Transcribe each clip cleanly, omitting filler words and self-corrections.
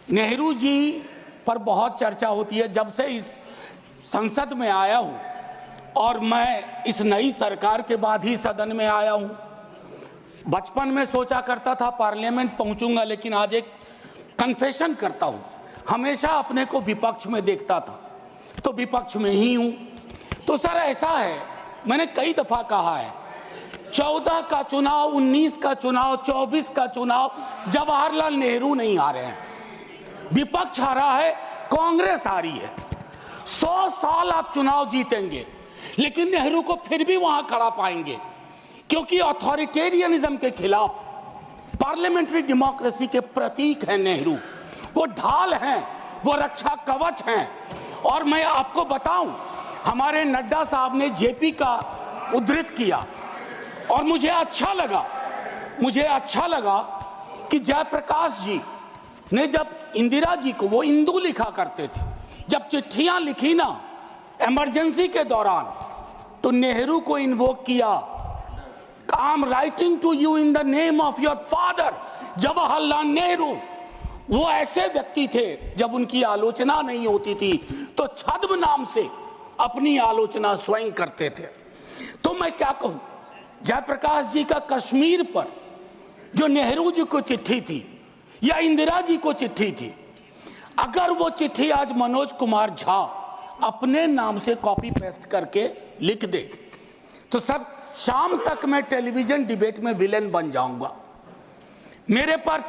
नेहरू जी पर बहुत चर्चा होती है जब से इस संसद में आया हूं, और मैं इस नई सरकार के बाद ही सदन में आया हूं। बचपन में सोचा करता था पार्लियामेंट पहुंचूंगा, लेकिन आज एक कन्फेशन करता हूं, हमेशा अपने को विपक्ष में देखता था, तो विपक्ष में ही हूं। तो सर ऐसा है, मैंने कई दफा कहा है, 14 का चुनाव, 19 का चुनाव, 24 का चुनाव जवाहरलाल नेहरू नहीं हारे हैं, विपक्ष हारा है, कांग्रेस हारी है। 100 साल आप चुनाव जीतेंगे लेकिन नेहरू को फिर भी वहां खड़ा पाएंगे, क्योंकि अथॉरिटेरियनिज्म के खिलाफ, पार्लियामेंट्री डेमोक्रेसी के प्रतीक हैं नेहरू। वो ढाल हैं, वो रक्षा कवच हैं। और मैं आपको बताऊं, हमारे नड्डा साहब ने जेपी का उद्धृत किया और मुझे अच्छा लगा कि जयप्रकाश जी ने जब इंदिरा जी को, वो इंदू लिखा करते थे, जब चिट्ठियां लिखी ना इमरजेंसी के दौरान, तो नेहरू को इन्वोक किया, I am writing to you in the name of your father Jawaharlal Nehru. वो ऐसे व्यक्ति थे, जब उनकी आलोचना नहीं होती थी तो छद्म नाम से अपनी आलोचना स्वयं करते थे। तो मैं क्या कहूं, जयप्रकाश जी का कश्मीर पर जो नेहरू जी को चिट्ठी थी या इंदिरा जी को चिट्ठी थी, अगर वो चिट्ठी आज मनोज कुमार झा अपने नाम से कॉपी पेस्ट करके लिख दे, तो सर शाम तक मैं टेलीविजन डिबेट में विलेन बन जाऊंगा। मेरे पर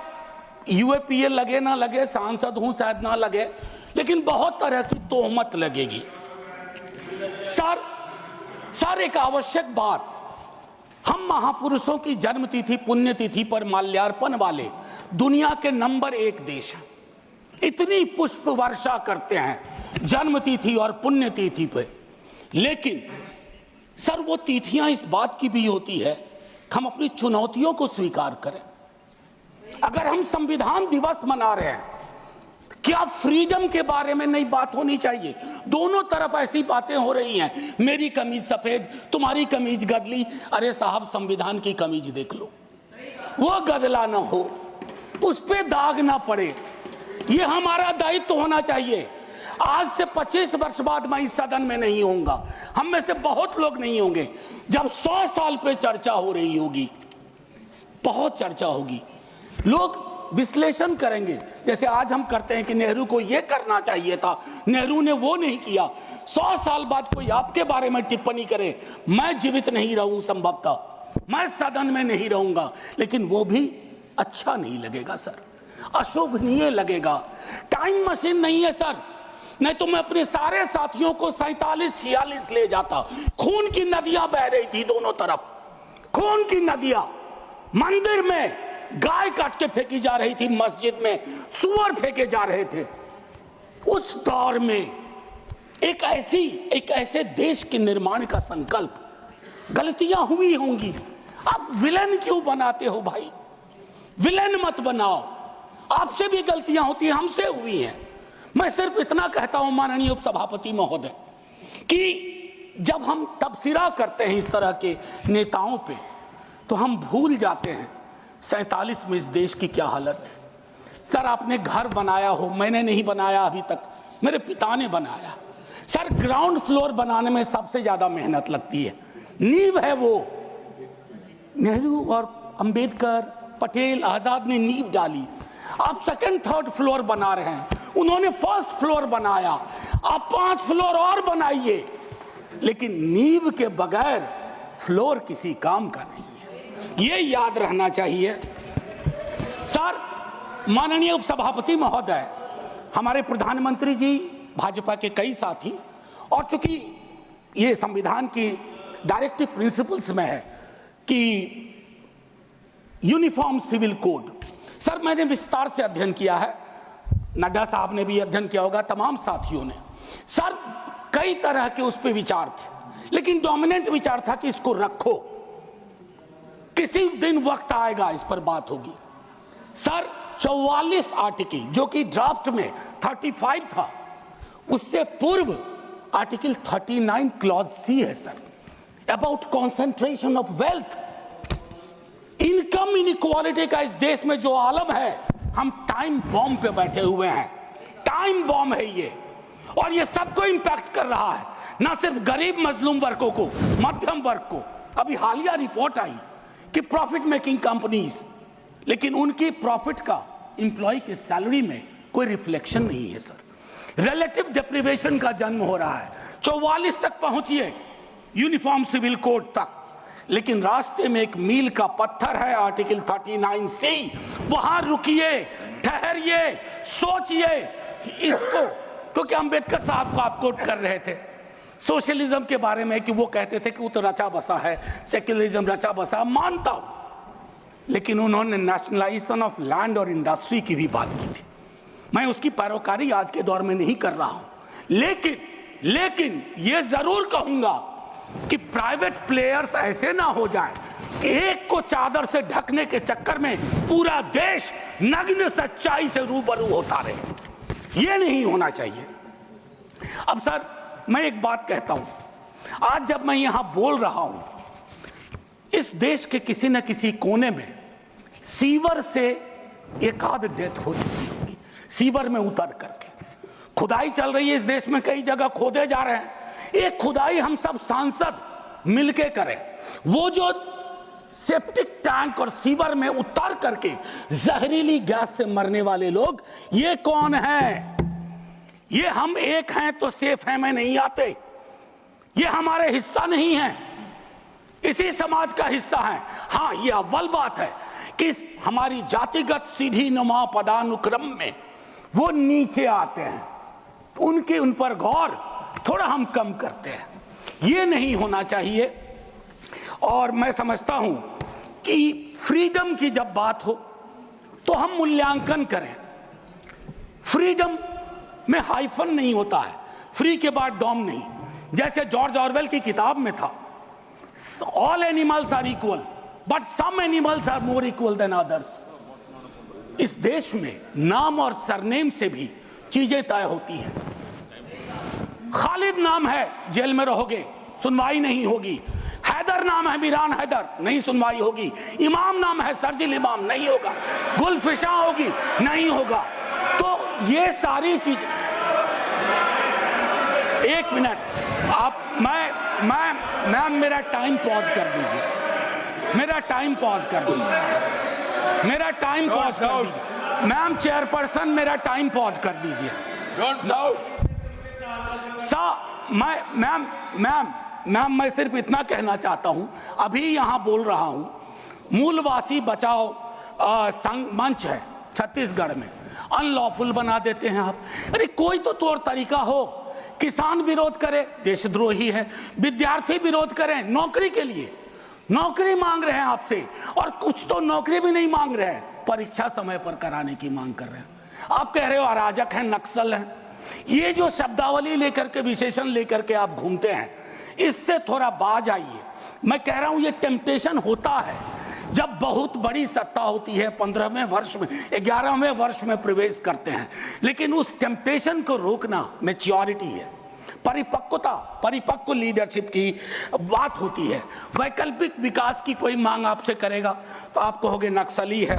यूएपीए लगे ना लगे, सांसद हूं शायद ना लगे, लेकिन बहुत तरह की तोहमत लगेगी। सर एक आवश्यक बात, हम महापुरुषों की जन्मतिथि पुण्यतिथि पर माल्यार्पण वाले दुनिया के नंबर 1 देश हैं। इतनी पुष्प वर्षा करते हैं जन्मतिथि और पुण्यतिथि पे, लेकिन सर वो तिथियां इस बात की भी होती है हम अपनी चुनौतियों को स्वीकार करें। अगर हम संविधान दिवस मना रहे हैं, क्या फ्रीडम के बारे में नई बात होनी चाहिए? दोनों तरफ ऐसी बातें हो रही हैं, मेरी कमीज सफेद, तुम्हारी कमीज गदली। अरे साहब, संविधान की कमीज देख लो, वो गदला ना हो, उस पे दाग ना पड़े, ये हमारा दायित्व होना चाहिए। आज से 25 वर्ष बाद मैं इस सदन में नहीं होऊंगा, हम में से बहुत लोग नहीं होंगे। जब 100 साल पे चर्चा हो रही होगी, बहुत चर्चा होगी, लोग विश्लेषण करेंगे, जैसे आज हम करते हैं कि नेहरू को यह करना चाहिए था, नेहरू ने वो नहीं किया। 100 साल बाद कोई आपके बारे में टिप्पणी करे, मैं जीवित नहीं रहूं, संभवतः मैं सदन में नहीं रहूंगा, लेकिन वो भी अच्छा नहीं लगेगा सर, अशोभनीय लगेगा। टाइम मशीन नहीं है सर, नहीं तो मैं अपने सारे साथियों को 47-46 ले जाता। खून की नदियां बह रही थी दोनों तरफ, खून की नदियां, मंदिर में गाय काट के फेंकी जा रही थी, मस्जिद में सुअर फेंके जा रहे थे। उस दौर में एक ऐसे देश के निर्माण का संकल्प, गलतियां हुई होंगी, आप विलेन क्यों बनाते हो भाई? विलेन मत बनाओ, आपसे भी गलतियां होती हैं, हमसे हुई हैं। मैं सिर्फ इतना कहता हूं माननीय उपसभापति महोदय, कि जब हम तबसरा करते हैं इस तरह के नेताओं पे, तो हम भूल जाते हैं 47 में इस देश की क्या हालत है। सर आपने घर बनाया हो, मैंने नहीं बनाया अभी तक, मेरे पिता ने बनाया। सर ग्राउंड फ्लोर बनाने में सबसे ज्यादा मेहनत लगती है, नींव है वो। नेहरू और अंबेडकर, पटेल, आजाद ने नींव डाली, आप सेकंड थर्ड फ्लोर बना रहे हैं, उन्होंने फर्स्ट फ्लोर बनाया, आप 5 फ्लोर और बनाइए, लेकिन नींव के बगैर फ्लोर किसी काम का नहीं है, ये याद रहना चाहिए। सर माननीय उपसभापति महोदय, हमारे प्रधानमंत्री जी, भाजपा के कई साथी, और चूंकि ये संविधान की डायरेक्टिव प्रिंसिपल्स में है कि यूनिफॉर्म सिविल कोड, सर मैंने विस्तार से अध्ययन किया है, नड्डा साहब ने भी अध्ययन किया होगा, तमाम साथियों ने। सर कई तरह के उस पर विचार थे, लेकिन डोमिनेंट विचार था कि इसको रखो, किसी दिन वक्त आएगा इस पर बात होगी। सर 44 आर्टिकल, जो कि ड्राफ्ट में 35 था, उससे पूर्व आर्टिकल 39 क्लॉज सी है sir, about concentration of wealth. Income inequality का इस देश में जो आलम है, हम टाइम बॉम्ब पे बैठे हुए हैं। टाइम बॉम्ब है ये, और ये सबको इंपैक्ट कर रहा है, ना सिर्फ गरीब मजलूम वर्गों को, मध्यम वर्ग को। अभी हालिया रिपोर्ट आई कि प्रॉफिट मेकिंग कंपनीज, लेकिन उनकी प्रॉफिट का एम्प्लॉय के सैलरी में कोई रिफ्लेक्शन नहीं है सर। रिलेटिव डिप्रिवेशन का जन्म हो रहा है। 44 तक पहुंचिए यूनिफॉर्म सिविल कोड तक, लेकिन रास्ते में एक मील का पत्थर है आर्टिकल 39C। वहां रुकिए, ठहरिए, सोचिए कि इसको, क्योंकि अंबेडकर साहब को आप कोट कर रहे थे सोशलिज्म के बारे में कि वो कहते थे कि वो तो रचा बसा है, सेक्युलरिज्म रचा बसा, मानता हूं, लेकिन उन्होंने नेशनलाइजेशन ऑफ लैंड और इंडस्ट्री की भी बात की थी। मैं उसकी पैरोकारी आज के दौर में नहीं कर रहा हूं, लेकिन ये जरूर कहूंगा कि प्राइवेट प्लेयर्स ऐसे ना हो जाएं कि एक को चादर से ढकने के चक्कर में पूरा देश नग्न सच्चाई से रूबरू होता रहे। ये नहीं होना चाहिए। अब सर, मैं एक बात कहता हूं, आज जब मैं यहां बोल रहा हूं, इस देश के किसी न किसी कोने में सीवर से एक आध डेथ हो चुकी होगी। सीवर में उतर करके खुदाई चल रही है इस देश में, कई जगह खोदे जा रहे हैं। एक खुदाई हम सब सांसद मिलके करें। वो जो सेप्टिक टैंक और सीवर में उतर करके जहरीली गैस से मरने वाले लोग, ये कौन है? ये हम एक हैं तो सेफ है में नहीं आते, ये हमारे हिस्सा नहीं है, इसी समाज का हिस्सा है। हां, ये अव्वल बात है कि हमारी जातिगत सीढ़ी नुमा पदानुक्रम में वो नीचे आते हैं, उनके उन पर गौर थोड़ा हम कम करते हैं। ये नहीं होना चाहिए। और मैं समझता हूं कि फ्रीडम की जब बात हो तो हम मूल्यांकन करें। फ्रीडम में हाइफन नहीं होता है, फ्री के बाद डॉम नहीं, जैसे जॉर्ज ऑरवेल की किताब में था, all animals are equal but some animals are more equal than others. इस देश में नाम और सरनेम से भी चीजें तय होती हैं। खालिद नाम है, जेल में रहोगे, सुनवाई नहीं होगी। हैदर नाम है, मीरान हैदर, नहीं सुनवाई होगी। इमाम नाम है, सरजिल इमाम, नहीं होगा। गुलफिशा होगी, नहीं होगा। तो ये सारी चीज, एक मिनट आप, मैं मेरा टाइम पॉज कर दीजिए, मेरा टाइम पॉज कर दीजिए, मेरा टाइम पॉज कर दीजिए। मैम चेयरपर्सन, मेरा टाइम पॉज कर दीजिए। मैम मैं सिर्फ इतना कहना चाहता हूं, अभी यहां बोल रहा हूं, मूलवासी बचाओ संघ मंच है छत्तीसगढ़ में, अनलॉफुल बना देते हैं आप। अरे कोई तो तौर तरीका हो। किसान विरोध करे, देशद्रोही है। विद्यार्थी विरोध करें नौकरी के लिए, नौकरी मांग रहे हैं आपसे, और कुछ तो नौकरी भी नहीं मांग रहे हैं, परीक्षा समय पर कराने की मांग कर रहे हैं। आप कह रहे हो अराजक हैं, नक्सल हैं। ये जो शब्दावली लेकर के, विशेषण लेकर के आप घूमते हैं, इससे थोड़ा बाज आइए। मैं कह रहा हूं ये टेम्पटेशन होता है जब बहुत बड़ी सत्ता होती है, 15वें वर्ष में, 11वें वर्ष में प्रवेश करते हैं, लेकिन उस टेम्पटेशन को रोकना मैच्योरिटी है, परिपक्वता, परिपक्व लीडरशिप की बात होती है। वैकल्पिक विकास की कोई मांग आपसे करेगा तो आप कहोगे नक्सली है,